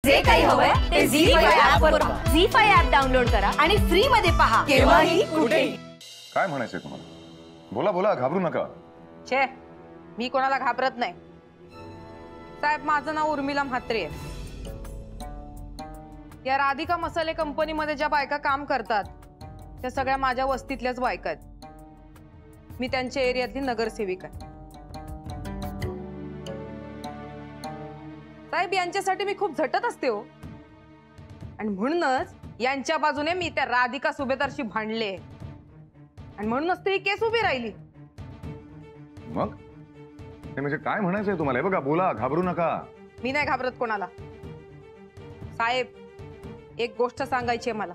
जे काही हवंय ते झी5 ऍप वर पहा. झी5 ऍप डाउनलोड करा आणि फ्री मध्ये पहा केव्हाही कुठेही. काय म्हणायचंय तुम्हाला? बोला बोला, घाबरू नका. छे, मी कोणाला घाबरत नाही साहेब. माझं नाव उर्मिला म्हात्रे आहे. या राधिका मसाले कंपनीमध्ये ज्या बायका काम करतात त्या सगळ्या माझ्या वस्तीतल्याच बायका आहेत. मी त्यांच्या एरियातली नगरसेविका आहे. साहेब, यांच्यासाठी मी खूप झटत असते हो, आणि म्हणूनच यांच्या बाजूने मी त्या राधिका सुभेदारशी भांडले, आणि म्हणूनच ती केस उभी राहिली. मग हे म्हणजे काय म्हणायचंय तुम्हाला? बघा, बोला, घाबरू नका. मी नाही घाबरत कोणाला साहेब. एक गोष्ट सांगायची आहे मला.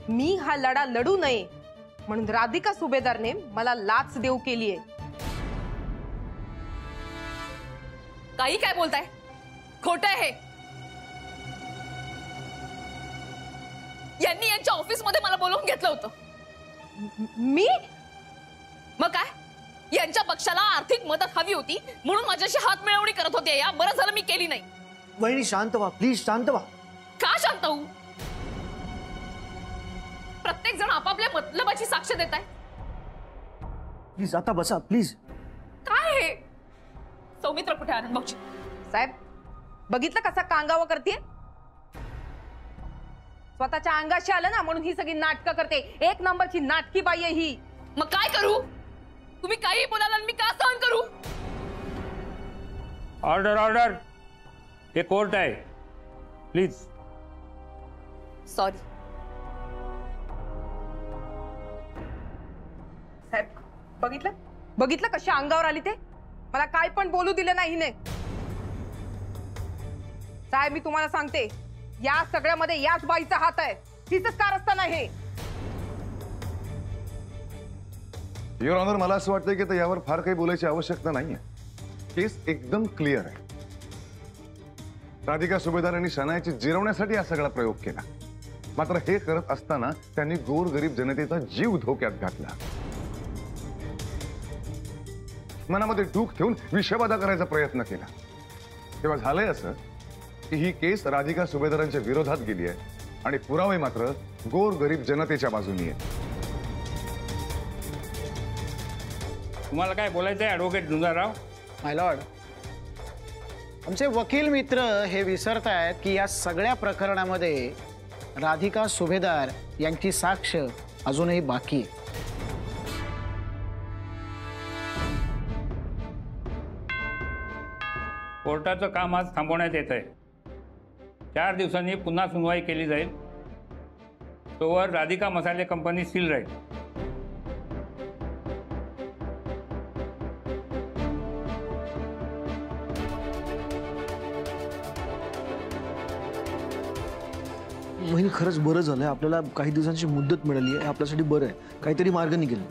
मी हा लढा लढू नये म्हणून राधिका सुभेदारने मला लाच देऊ केली आहे. काही काय बोलताय? खोटं आहे. यांनी यांच्या ऑफिस मध्ये मला बोलवून घेतलं होतं. मी मग काय? यांच्या पक्षाला आर्थिक मदत हवी होती म्हणून माझ्याशी हात मिळवणी करत होते. या बरं झालं मी केली नाही. वहिनी शांत व्हा, प्लीज शांत व्हा. का शांत होऊ? प्रत्येक जण आपापल्या मतलबाची साक्ष देत आहे. प्लीज आता बसा, प्लीज. काय हे? सौमित्र कुठे? आनंद बघ साहेब, बघितलं कसा कांगावा करते. स्वतःच्या अंगाशी आलं ना म्हणून ही सगळी नाटकं करते. एक नंबरची नाटकी बाई आहे ही. मग काय करू? तुम्ही काही बोलाल आणि मी का सहन करू? Order order. हे कोर्ट आहे, प्लीज. सॉरी साहेब, बघितलं बघितलं कशी अंगावर आली ते. मला काय पण बोलू दिलं नाही हिने. साहेब, मी तुम्हाला सांगते, या सगळ्यामध्ये याच बाईचा हात आहे. तिचंच कार असताना हे. युअर ऑनर, मला असं वाटतंय की यावर फार काही बोलायची आवश्यकता नाहीये. केस एकदम क्लिअर आहे. राधिका सुभेदार यांनी शनायाची जिरवण्यासाठी हा सगळा प्रयोग केला. मात्र हे करत असताना त्यांनी गोरगरीब जनतेचा जीव धोक्यात घातला. मनामध्ये डूक ठेवून विषबाधा करायचा प्रयत्न केला. तेव्हा झालंय असं की ही केस राधिका सुभेदारांच्या विरोधात गेली आहे आणि पुरावे मात्र गोरगरीब जनतेच्या बाजूनी आहे. तुम्हाला काय बोलायचं आहे ॲडव्होकेट झुंजारराव? माय लॉर्ड, आमचे वकील मित्र हे विसरतायत की या सगळ्या प्रकरणामध्ये राधिका सुभेदार यांची साक्ष अजूनही बाकी आहे. कोर्टाचं काम आज थांबवण्यात येत आहे. 4 दिवसांनी पुन्हा सुनवाई केली जाईल. तोवर राधिका मसाले कंपनी सील राहील. वहिनी, खरंच बरं झालंय. आपल्याला काही दिवसांची मुदत मिळाली आहे. आपल्यासाठी बरं आहे. काहीतरी मार्ग निघेल.